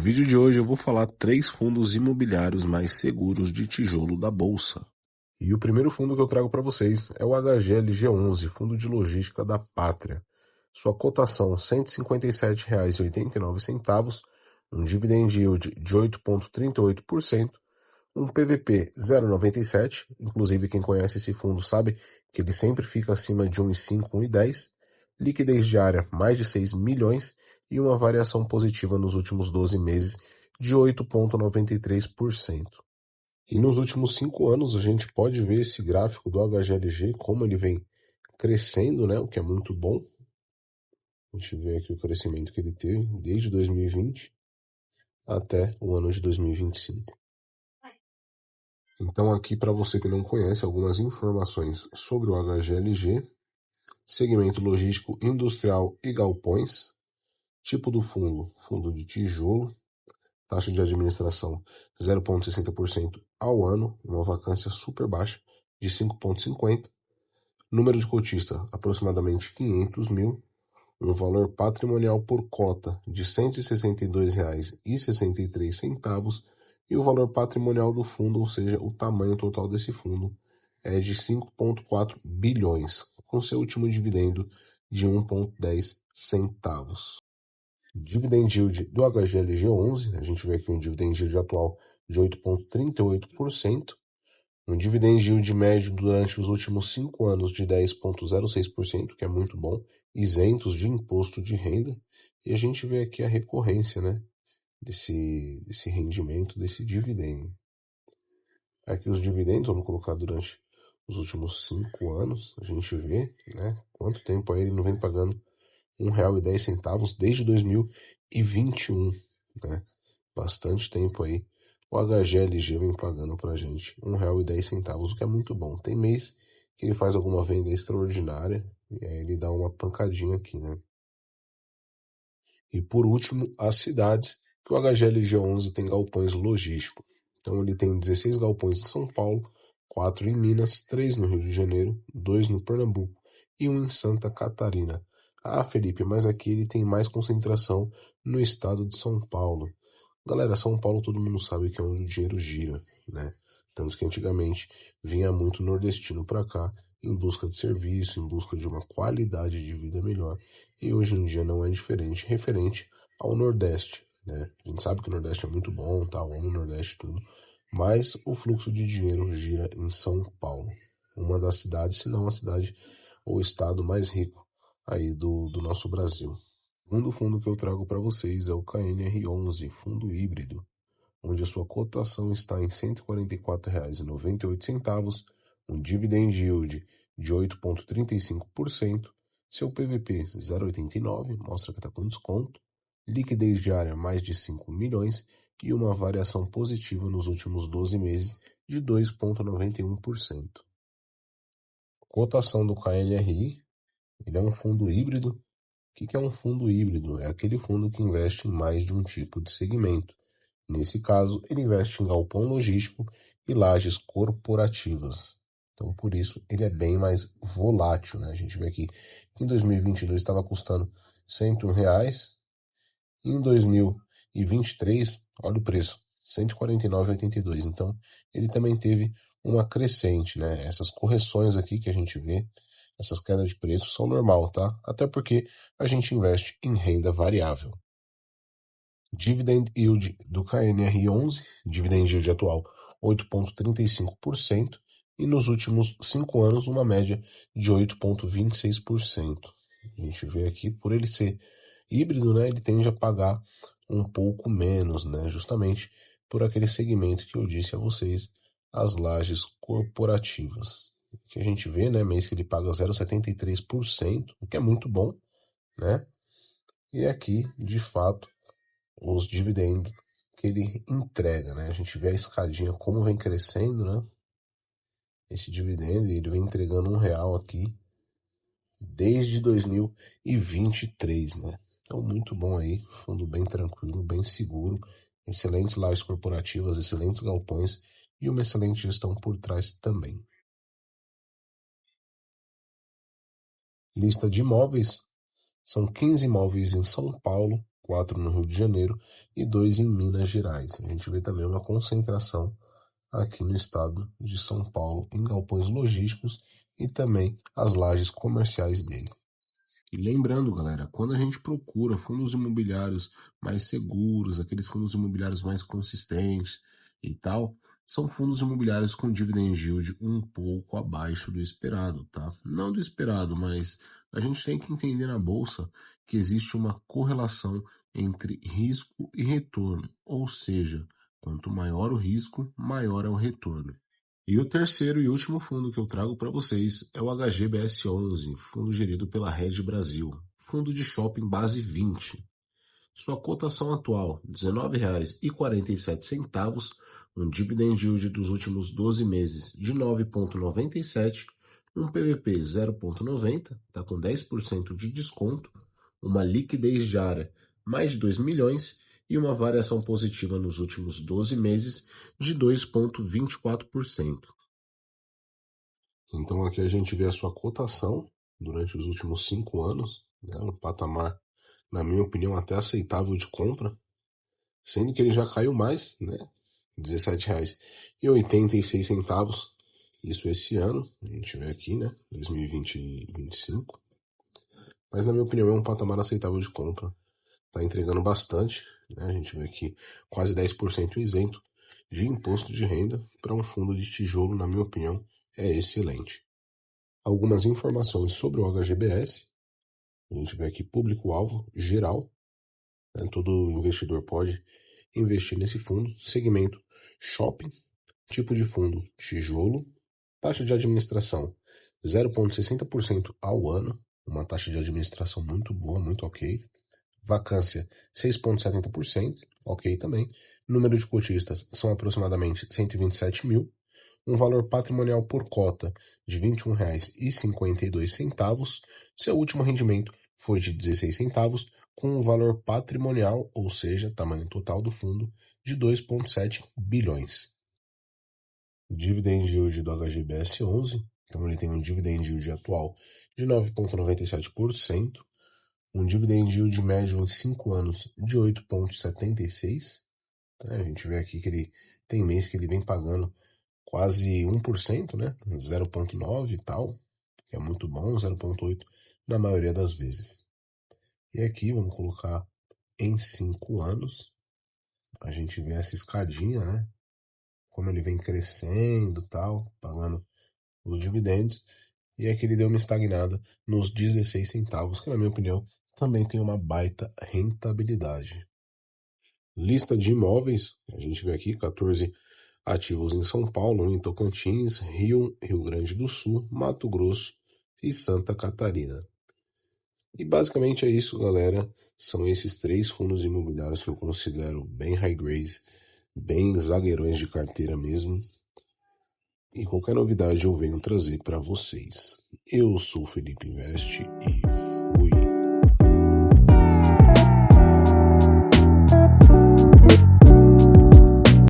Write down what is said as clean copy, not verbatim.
vídeo de hoje eu vou falar 3 fundos imobiliários mais seguros de tijolo da Bolsa. E o primeiro fundo que eu trago para vocês é o HGLG11, Fundo de Logística da Pátria. Sua cotação R$ 157,89, um dividend yield de 8,38%, um PVP 0,97, inclusive quem conhece esse fundo sabe que ele sempre fica acima de 1,5, 1,10, liquidez diária mais de 6 milhões e uma variação positiva nos últimos 12 meses de 8,93%. E nos últimos 5 anos a gente pode ver esse gráfico do HGLG, como ele vem crescendo, né, o que é muito bom. A gente vê aqui o crescimento que ele teve desde 2020 até o ano de 2025. Então aqui, para você que não conhece, algumas informações sobre o HGLG, segmento logístico industrial e galpões, tipo do fundo, fundo de tijolo, taxa de administração 0,60% ao ano, uma vacância super baixa de 5,50%, número de cotista aproximadamente 500 mil, um valor patrimonial por cota de R$ 162,63 e o valor patrimonial do fundo, ou seja, o tamanho total desse fundo, é de 5,4 bilhões, com seu último dividendo de 1,10 centavos. Dividend yield do HGLG11, a gente vê aqui um dividend yield atual de 8,38%, um dividend yield médio durante os últimos 5 anos de 10,06%, que é muito bom, isentos de imposto de renda, e a gente vê aqui a recorrência, né, desse rendimento, desse dividendo. Aqui os dividendos, vamos colocar durante os últimos 5 anos, a gente vê, né, quanto tempo aí ele não vem pagando R$1,10 desde 2021, né? Bastante tempo aí. O HGLG vem pagando pra gente R$1,10, o que é muito bom. Tem mês que ele faz alguma venda extraordinária e aí ele dá uma pancadinha aqui, né? E por último, as cidades, que o HGLG11 tem galpões logísticos. Então ele tem 16 galpões em São Paulo, 4 em Minas, 3 no Rio de Janeiro, 2 no Pernambuco e 1 em Santa Catarina. Ah, Felipe, mas aqui ele tem mais concentração no estado de São Paulo. Galera, São Paulo todo mundo sabe que é onde o dinheiro gira, né? Tanto que antigamente vinha muito nordestino para cá em busca de serviço, em busca de uma qualidade de vida melhor. E hoje em dia não é diferente referente ao Nordeste, né? A gente sabe que o Nordeste é muito bom, tá? Eu amo o Nordeste tudo, mas o fluxo de dinheiro gira em São Paulo, uma das cidades, se não a cidade ou o estado mais rico aí do nosso Brasil. O segundo fundo que eu trago para vocês é o KNR11, fundo híbrido, onde a sua cotação está em R$ 144,98, um dividend yield de 8,35%, seu PVP 0,89, mostra que está com desconto, liquidez diária mais de 5 milhões e uma variação positiva nos últimos 12 meses de 2,91%. Cotação do KNRI, ele é um fundo híbrido. O que é um fundo híbrido? É aquele fundo que investe em mais de um tipo de segmento. Nesse caso, ele investe em galpão logístico e lajes corporativas. Então, por isso, ele é bem mais volátil, né? A gente vê aqui que em 2022 estava custando R$ 101, e em 2023, olha o preço, R$ 149,82. Então, ele também teve uma crescente, né? Essas correções aqui que a gente vê, essas quedas de preço são normal, tá? Até porque a gente investe em renda variável. Dividend yield do KNR11, dividend yield atual 8,35% e nos últimos 5 anos uma média de 8,26%. A gente vê aqui, por ele ser híbrido, né, ele tende a pagar um pouco menos, né, justamente por aquele segmento que eu disse a vocês, as lajes corporativas. Que a gente vê, né, mês que ele paga 0,73%, o que é muito bom, né? E aqui, de fato, os dividendos que ele entrega, né? A gente vê a escadinha como vem crescendo, né? Esse dividendo, ele vem entregando R$1 aqui desde 2023, né? Então, muito bom aí, fundo bem tranquilo, bem seguro, excelentes lajes corporativas, excelentes galpões e uma excelente gestão por trás também. Lista de imóveis, são 15 imóveis em São Paulo, 4 no Rio de Janeiro e 2 em Minas Gerais. A gente vê também uma concentração aqui no estado de São Paulo, em galpões logísticos e também as lajes comerciais dele. E lembrando, galera, quando a gente procura fundos imobiliários mais seguros, aqueles fundos imobiliários mais consistentes e tal, são fundos imobiliários com dividend yield um pouco abaixo do esperado, tá? Não do esperado, mas a gente tem que entender na bolsa que existe uma correlação entre risco e retorno, ou seja, quanto maior o risco, maior é o retorno. E o terceiro e último fundo que eu trago para vocês é o HGBS11, fundo gerido pela Rede Brasil, fundo de shopping base 20. Sua cotação atual, R$ 19,47, um dividend yield dos últimos 12 meses de 9,97, um PVP 0,90, está com 10% de desconto, uma liquidez diária mais de 2 milhões e uma variação positiva nos últimos 12 meses de 2,24%. Então aqui a gente vê a sua cotação durante os últimos 5 anos, né, um patamar, na minha opinião, até aceitável de compra, sendo que ele já caiu mais, né, R$ 17,86, isso esse ano, a gente vê aqui, né, 2020 e 2025, mas na minha opinião é um patamar aceitável de compra. Está entregando bastante, né? A gente vê aqui quase 10% isento de imposto de renda para um fundo de tijolo, na minha opinião, é excelente. Algumas informações sobre o HGBS, a gente vê aqui público-alvo geral, né? Todo investidor pode investir nesse fundo, segmento shopping, tipo de fundo tijolo, taxa de administração 0,60% ao ano, uma taxa de administração muito boa, muito ok. Vacância 6,70%, ok também. Número de cotistas são aproximadamente 127 mil. Um valor patrimonial por cota de R$ 21,52. Seu último rendimento foi de 16 centavos, com um valor patrimonial, ou seja, tamanho total do fundo, de 2,7 bilhões. Dividend yield do HGBS 11, então ele tem um dividend yield atual de 9,97%. Um dividend yield médio em 5 anos de 8,76. A gente vê aqui que ele tem mês que ele vem pagando quase 1%, né? 0,9 e tal, que é muito bom, 0,8 na maioria das vezes. E aqui vamos colocar em 5 anos, a gente vê essa escadinha, né? Como ele vem crescendo e tal, pagando os dividendos. E aqui ele deu uma estagnada nos 16 centavos, que na minha opinião também tem uma baita rentabilidade. Lista de imóveis, a gente vê aqui 14 ativos em São Paulo, em Tocantins, Rio, Rio Grande do Sul, Mato Grosso e Santa Catarina. E basicamente é isso, galera. São esses 3 fundos imobiliários que eu considero bem high grade, bem zagueirões de carteira mesmo. E qualquer novidade eu venho trazer para vocês. Eu sou o Felipe Invest e fui!